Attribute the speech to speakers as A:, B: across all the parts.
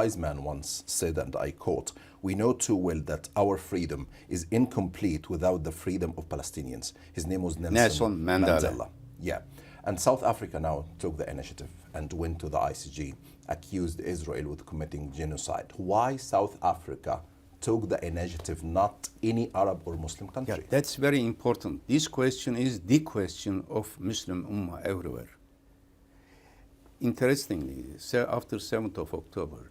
A: wise man once said, and I quote, "We know too well that our freedom is incomplete without the freedom of Palestinians." His name was Nelson Mandela. Yeah. And South Africa now took the initiative and went to the ICJ, accused Israel with committing genocide. Why South Africa took the initiative, not any Arab or Muslim country?
B: Yeah, that's very important. This question is the question of Muslim Ummah everywhere. Interestingly, after 7th of October,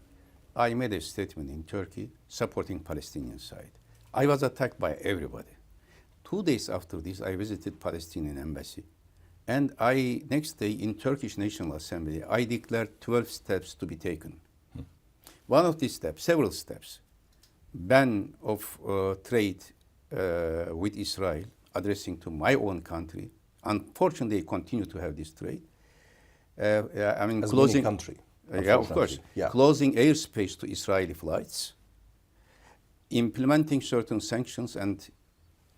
B: I made a statement in Turkey supporting Palestinian side. I was attacked by everybody. 2 days after this, I visited Palestinian embassy. And next day in Turkish National Assembly, I declared 12 steps to be taken. One of these steps, several steps, ban of trade with Israel, addressing to my own country. Unfortunately, they continue to have this trade. I mean,
A: as
B: closing
A: country.
B: Yeah, of course. Yeah. Closing airspace to Israeli flights, implementing certain sanctions, and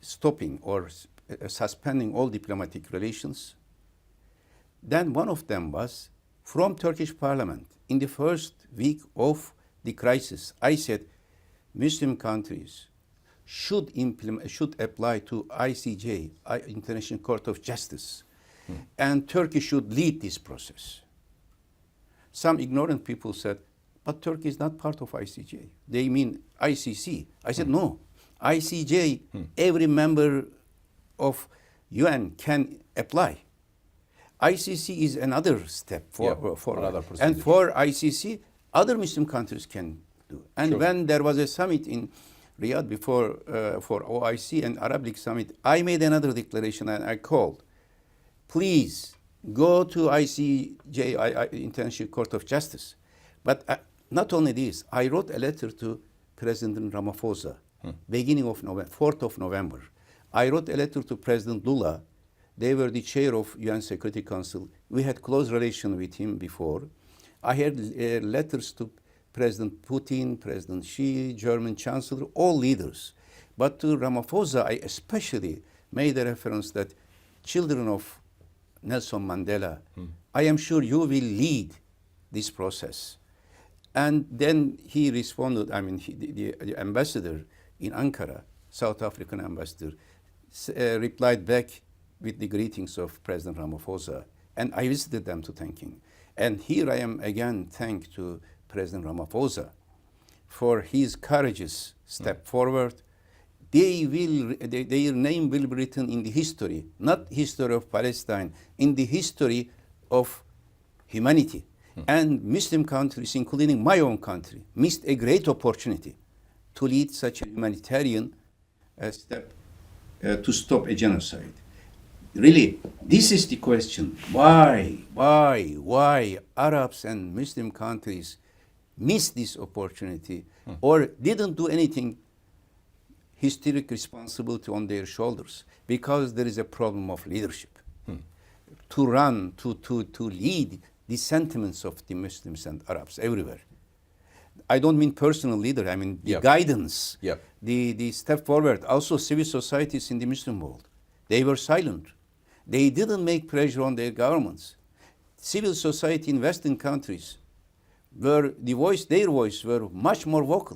B: stopping or suspending all diplomatic relations. Then one of them was from Turkish Parliament. In the first week of the crisis, I said Muslim countries should apply to ICJ, International Court of Justice, and Turkey should lead this process. Some ignorant people said, but Turkey is not part of ICJ. They mean ICC. I said, no. ICJ, every member of UN can apply. ICC is another step for
A: another procedure.
B: And for ICC, other Muslim countries can do. And when there was a summit in Riyadh before for OIC and Arab League summit, I made another declaration and I called, please go to ICJ, International Court of Justice. But not only this, I wrote a letter to President Ramaphosa, beginning of November, 4th of November. I wrote a letter to President Lula. They were the chair of UN Security Council. We had close relation with him before. I had letters to President Putin, President Xi, German Chancellor, all leaders. But to Ramaphosa, I especially made a reference that children of Nelson Mandela, I am sure you will lead this process. And then he responded, I mean, the ambassador in Ankara, South African ambassador, replied back with the greetings of President Ramaphosa. And I visited them to thank him. And here I am again thank to President Ramaphosa for his courageous step forward. Their name will be written in the history, not history of Palestine, in the history of humanity. And Muslim countries, including my own country, missed a great opportunity to lead such a humanitarian step to stop a genocide. Really, this is the question. Why Arabs and Muslim countries missed this opportunity or didn't do anything historic responsibility on their shoulders? Because there is a problem of leadership. To run, to lead the sentiments of the Muslims and Arabs everywhere. I don't mean personal leader, I mean the guidance, the step forward. Also civil societies in the Muslim world, they were silent. They didn't make pressure on their governments. Civil society in Western countries, their voice were much more vocal.